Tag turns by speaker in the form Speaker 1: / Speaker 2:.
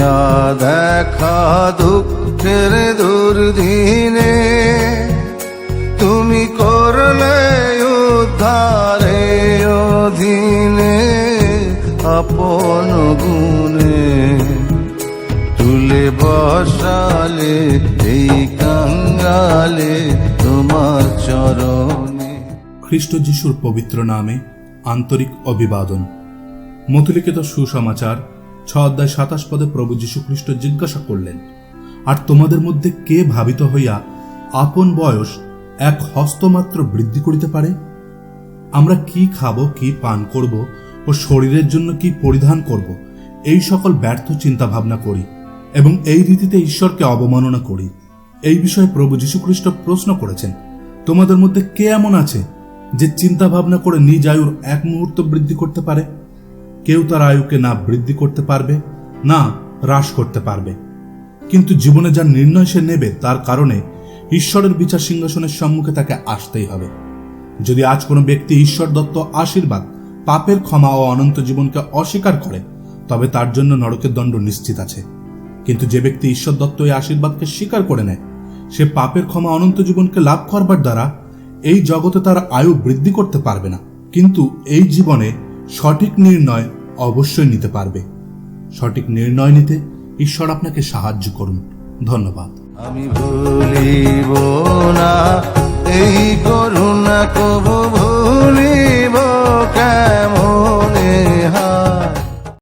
Speaker 1: দিয়া দেখা দুঃখের দুর্দিনে, তুমি করলে উদ্ধারে অধীনে, আপন গুণে তুলে বসালে এই কাঙ্গালে তোমার চরণে।
Speaker 2: খ্রিস্ট যিশুর পবিত্র নামে আন্তরিক অভিবাদন। মথুলিখিত সুসমাচার 6:27 প্রভু যীশু খ্রিস্ট জিজ্ঞাসা করলেন, আর তোমাদের মধ্যে কে ভাবিত হইয়া আপন বয়স এক হস্তমাত্র বৃদ্ধি করিতে পারে? আমরা কি খাব, কি পান করব ও শরীরের জন্য কি পরিধান করব, এই সকল ব্যর্থ চিন্তা ভাবনা করি এবং এই রীতিতে ঈশ্বরকে অবমাননা করি। এই বিষয়ে প্রভু যীশু খ্রিস্ট প্রশ্ন করেছেন, তোমাদের মধ্যে কে এমন আছে যে চিন্তা ভাবনা করে নিজ আয়ুর এক মুহূর্ত বৃদ্ধি করতে পারে? কেউ তার আয়ুকে না বৃদ্ধি করতে পারবে না হ্রাস করতে পারবে, কিন্তু জীবনে যা নির্ণয় সে নেবে তার কারণে ঈশ্বরের বিচার সিংহাসনের সম্মুখে তাকে আসতেই হবে। যদি আজ কোনো ব্যক্তি ঈশ্বর দত্ত আশীর্বাদ, পাপের ক্ষমা ও অনন্ত জীবনকে অস্বীকার করে, তবে তার জন্য নরকের দণ্ড নিশ্চিত আছে। কিন্তু যে ব্যক্তি ঈশ্বর দত্ত এই আশীর্বাদকে স্বীকার করে নেয়, সে পাপের ক্ষমা, অনন্ত জীবনকে লাভ করবার দ্বারা এই জগতে তার আয়ু বৃদ্ধি করতে পারবে না, কিন্তু এই জীবনে সঠিক নির্ণয় অবশ্যই নিতে পারবে। সঠিক নির্ণয় নিতে ঈশ্বর আপনাকে সাহায্য করুন। ধন্যবাদ।
Speaker 1: আমি ভুলিব না এই করুণা, কবু ভুলিব কেমনে।